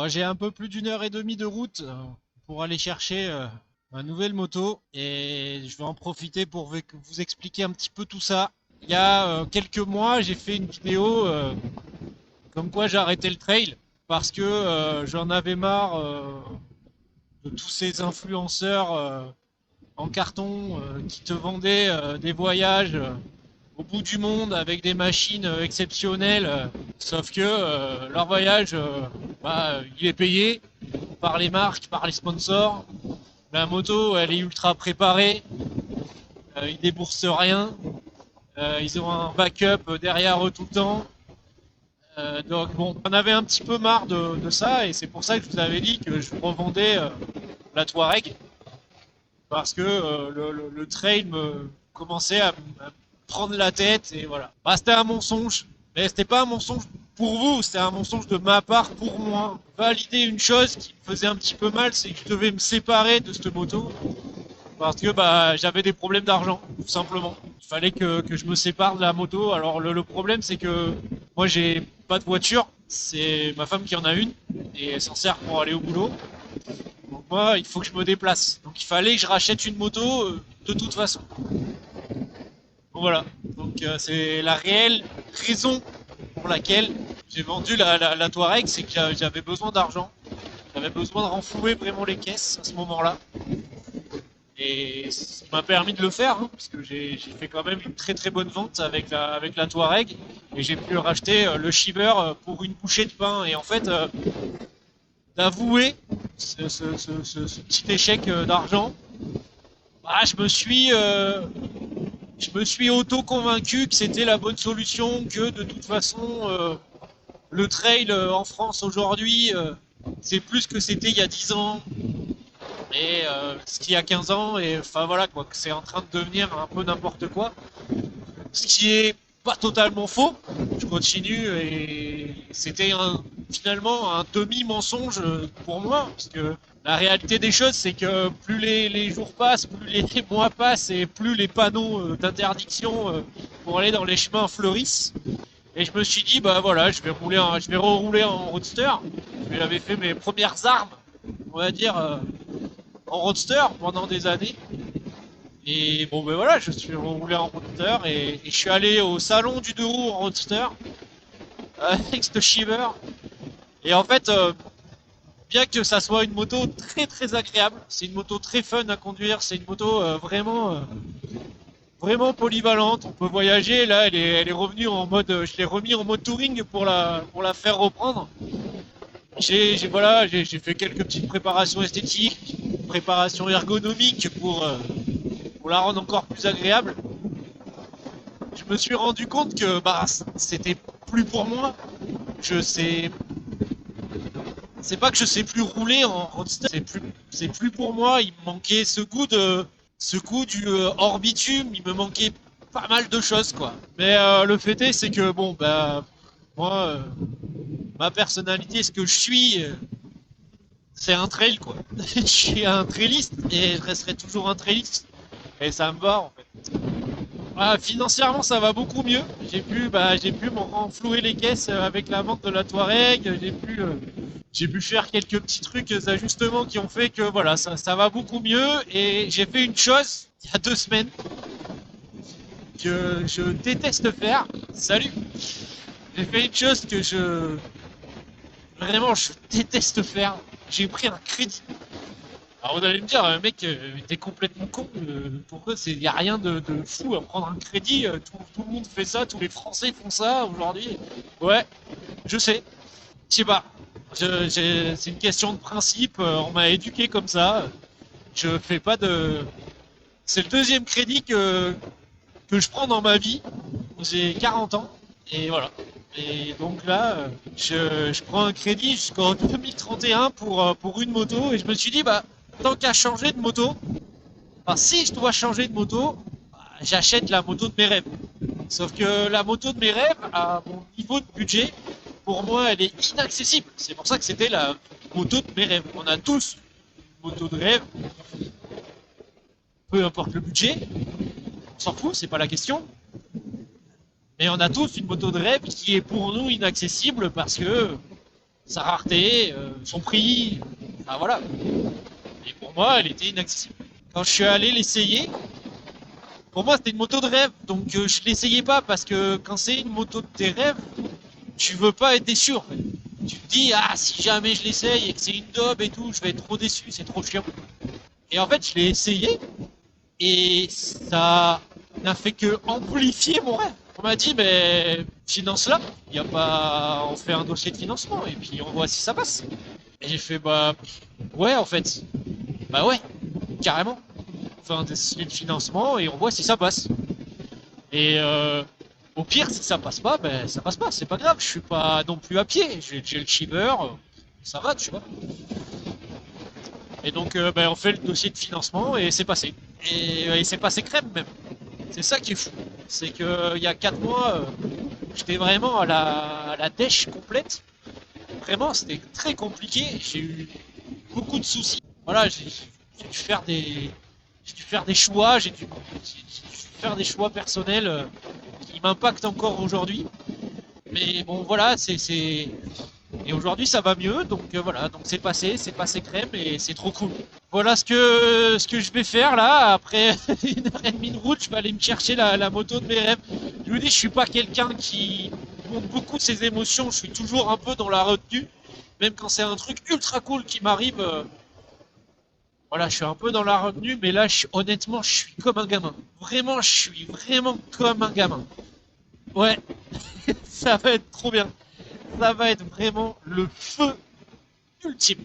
Bon, j'ai un peu plus d'1 heure et demie de route pour aller chercher ma nouvelle moto et je vais en profiter pour vous expliquer un petit peu tout ça. Il y a quelques mois, j'ai fait une vidéo comme quoi j'ai arrêté le trail parce que j'en avais marre de tous ces influenceurs en carton qui te vendaient des voyages au bout du monde avec des machines exceptionnelles. Sauf que leur voyage, il est payé par les marques, par les sponsors. La moto, elle est ultra préparée. Ils déboursent rien. Ils ont un backup derrière eux tout le temps. Donc bon, on avait un petit peu marre de ça et c'est pour ça que je vous avais dit que je revendais la Touareg parce que le trail me commençait à prendre la tête et voilà. Bah, c'était un mensonge, mais c'était pas un mensonge pour vous, c'était un mensonge de ma part pour moi. Valider une chose qui me faisait un petit peu mal, c'est que je devais me séparer de cette moto parce que bah j'avais des problèmes d'argent, tout simplement. Il fallait que je me sépare de la moto. Alors le problème c'est que moi j'ai pas de voiture, c'est ma femme qui en a une et elle s'en sert pour aller au boulot. Donc moi il faut que je me déplace. Donc il fallait que je rachète une moto de toute façon. Donc voilà. Donc c'est la réelle raison pour laquelle j'ai vendu la Touareg, c'est que j'avais besoin d'argent. J'avais besoin de renflouer vraiment les caisses à ce moment-là. Et ça m'a permis de le faire, hein, parce que j'ai fait quand même une très très bonne vente avec la Touareg. Et j'ai pu racheter le Shiver pour une bouchée de pain. Et en fait, d'avouer ce petit échec d'argent, bah, je me suis auto-convaincu que c'était la bonne solution, que de toute façon, le trail en France aujourd'hui, c'est plus que c'était il y a 10 ans et ce qu'il y a 15 ans, et enfin voilà quoi, que c'est en train de devenir un peu n'importe quoi. Ce qui est pas totalement faux, je continue, et c'était finalement un demi-mensonge pour moi, parce que la réalité des choses, c'est que plus les jours passent, plus les mois passent, et plus les panneaux d'interdiction pour aller dans les chemins fleurissent. Et je me suis dit, bah voilà, je vais rerouler en roadster. J'avais fait mes premières armes, on va dire, en roadster pendant des années. Et bon, ben voilà, je suis roulé en roadster et je suis allé au salon du deux roues en roadster avec ce Shiver. Et en fait, bien que ça soit une moto très très agréable, c'est une moto très fun à conduire, c'est une moto vraiment polyvalente. On peut voyager. Là, elle est revenue en mode, je l'ai remis en mode touring pour la faire reprendre. J'ai fait quelques petites préparations esthétiques, préparations ergonomiques pour la rendre encore plus agréable. Je me suis rendu compte que bah c'était plus pour moi. Je sais, c'est pas que je sais plus rouler en roadster, c'est plus pour moi. Il me manquait ce goût du hors bitume. Il me manquait pas mal de choses quoi. Mais le fait est, c'est que bon bah moi, ma personnalité, ce que je suis, c'est un trail quoi. Je suis un trailiste et je resterai toujours un trailiste. Et ça me va en fait. Ah, financièrement, ça va beaucoup mieux. J'ai pu me renflouer les caisses avec la vente de la Touareg. J'ai pu faire quelques petits trucs d'ajustement qui ont fait que voilà, ça va beaucoup mieux. Et j'ai fait une chose il y a 2 semaines que je déteste faire. Salut. J'ai fait une chose que vraiment, je déteste faire. J'ai pris un crédit. Alors vous allez me dire, mec, t'es complètement con. Pourquoi il n'y a rien de fou à prendre un crédit, tout le monde fait ça, tous les Français font ça aujourd'hui. Ouais, je sais. Je sais pas. C'est une question de principe. On m'a éduqué comme ça. Je fais pas de. C'est le deuxième crédit que je prends dans ma vie. J'ai 40 ans et voilà. Et donc là, je prends un crédit jusqu'en 2031 pour une moto et je me suis dit, bah, tant qu'à changer de moto, enfin, si je dois changer de moto, bah, j'achète la moto de mes rêves. Sauf que la moto de mes rêves, à mon niveau de budget, pour moi, elle est inaccessible. C'est pour ça que c'était la moto de mes rêves. On a tous une moto de rêve, peu importe le budget, on s'en fout, c'est pas la question. Mais on a tous une moto de rêve qui est pour nous inaccessible parce que sa rareté, son prix, enfin voilà. Et pour moi, elle était inaccessible. Quand je suis allé l'essayer, pour moi c'était une moto de rêve, donc je l'essayais pas parce que quand c'est une moto de tes rêves, tu veux pas être déçu en fait. Tu te dis, ah, si jamais je l'essaye et que c'est une daube et tout, je vais être trop déçu, c'est trop chiant. Et en fait, je l'ai essayé et ça n'a fait que amplifier mon rêve. On m'a dit, mais finance-la, il y a pas, on fait un dossier de financement et puis on voit si ça passe. Et j'ai fait, bah, ouais, en fait, bah ouais, carrément. On fait un dossier de financement et on voit si ça passe. Et au pire, si ça passe pas, ben ça passe pas, c'est pas grave, je suis pas non plus à pied, j'ai le shiver, ça va, tu vois. Et donc, ben, on fait le dossier de financement et c'est passé. Et c'est passé crème même. C'est ça qui est fou. C'est que il y a 4 mois, j'étais vraiment à la dèche complète. Vraiment, c'était très compliqué. J'ai eu beaucoup de soucis. Voilà, j'ai dû faire j'ai dû faire des choix, j'ai dû faire des choix personnels qui m'impactent encore aujourd'hui. Mais bon, voilà, et aujourd'hui ça va mieux, donc voilà, donc c'est passé crème et c'est trop cool. Voilà ce que je vais faire là, après 1 heure et demie de route, je vais aller me chercher la moto de mes rêves. Je vous dis, je suis pas quelqu'un qui montre beaucoup ses émotions, je suis toujours un peu dans la retenue, même quand c'est un truc ultra cool qui m'arrive. Voilà, je suis un peu dans la retenue, mais là, honnêtement, je suis comme un gamin. Vraiment, je suis vraiment comme un gamin. Ouais, ça va être trop bien. Ça va être vraiment le feu ultime.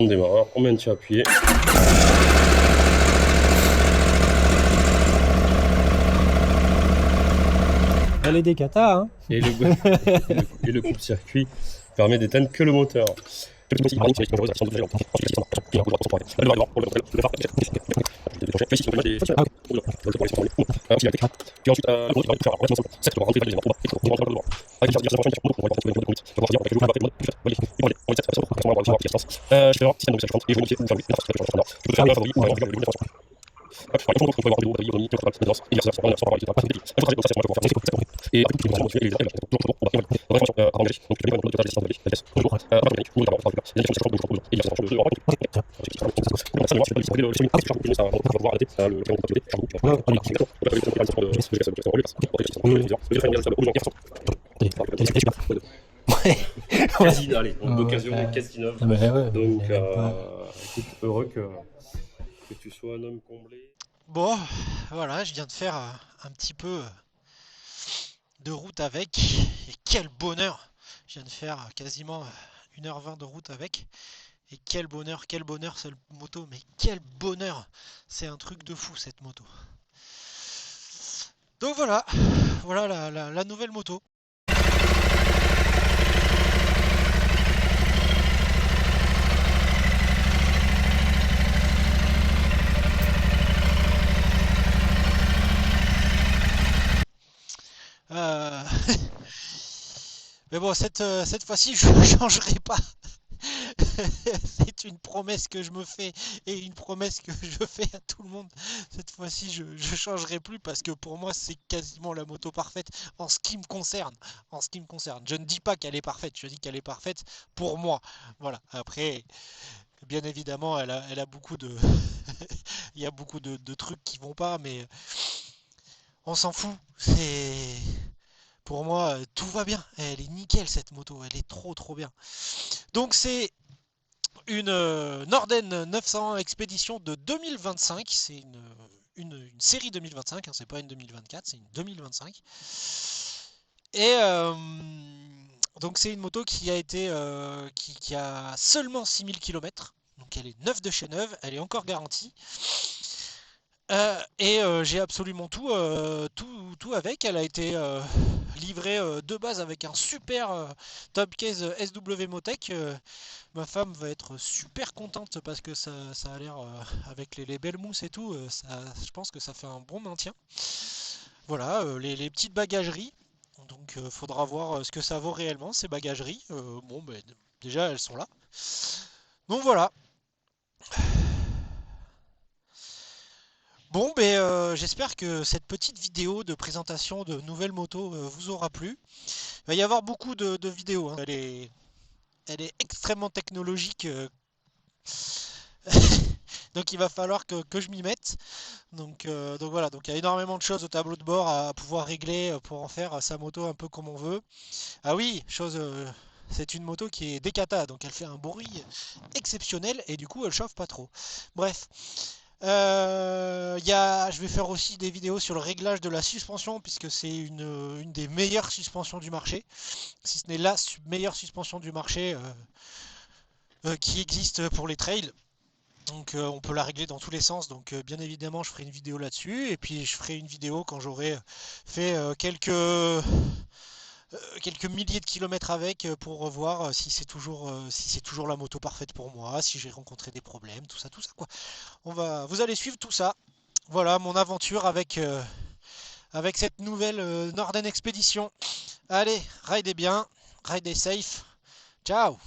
On démarre, on maintient appuyé. Elle est des katas, hein. Et le coupe-circuit permet d'éteindre que le moteur. Ouais. Casino, allez, d'occasion Ouais. Casinov. Ah bah ouais, Donc, mais pas- écoute, heureux que tu sois un homme comblé. Bon, voilà, je viens de faire un petit peu de route avec. Et quel bonheur! Je viens de faire quasiment 1h20 de route avec. Et quel bonheur cette moto, mais quel bonheur! C'est un truc de fou cette moto. Donc voilà, voilà la nouvelle moto. Euh, Mais bon, cette fois-ci, je ne changerai pas. C'est une promesse que je me fais et une promesse que je fais à tout le monde. Cette fois-ci, je ne changerai plus parce que pour moi, c'est quasiment la moto parfaite en ce qui me concerne. En ce qui me concerne. Je ne dis pas qu'elle est parfaite, je dis qu'elle est parfaite pour moi. Voilà. Après, bien évidemment, elle a beaucoup de... Il y a beaucoup de trucs qui vont pas, mais on s'en fout. C'est... Pour moi, tout va bien. Elle est nickel cette moto, elle est trop bien. Donc c'est une Norden 901 Expédition de 2025. C'est une série 2025, hein, c'est pas une 2024, c'est une 2025. Et donc c'est une moto qui a été qui a seulement 6000 km. Donc elle est neuve de chez neuve, elle est encore garantie. J'ai absolument tout avec. Elle a été livrée de base avec un super top case SW Motec. Ma femme va être super contente parce que ça a l'air, avec les belles mousses et tout, je pense que ça fait un bon maintien. Voilà, les petites bagageries. Donc faudra voir ce que ça vaut réellement ces bagageries. Bon, ben, déjà elles sont là. Donc voilà. Bon, ben, j'espère que cette petite vidéo de présentation de nouvelles motos vous aura plu. Il va y avoir beaucoup de vidéos, hein. Elle est extrêmement technologique, donc il va falloir que je m'y mette. Donc voilà, donc il y a énormément de choses au tableau de bord à pouvoir régler pour en faire sa moto un peu comme on veut. Ah oui, c'est une moto qui est décata, donc elle fait un bruit exceptionnel et du coup elle chauffe pas trop. Bref. Je vais faire aussi des vidéos sur le réglage de la suspension puisque c'est une des meilleures suspensions du marché, si ce n'est la meilleure suspension du marché qui existe pour les trails. Donc on peut la régler dans tous les sens, donc bien évidemment je ferai une vidéo là-dessus et puis je ferai une vidéo quand j'aurai fait quelques milliers de kilomètres avec pour revoir si c'est toujours la moto parfaite pour moi, si j'ai rencontré des problèmes, tout ça quoi. Vous allez suivre tout ça. Voilà mon aventure avec cette nouvelle Norden Expédition. Allez, ridez bien, ridez safe. Ciao!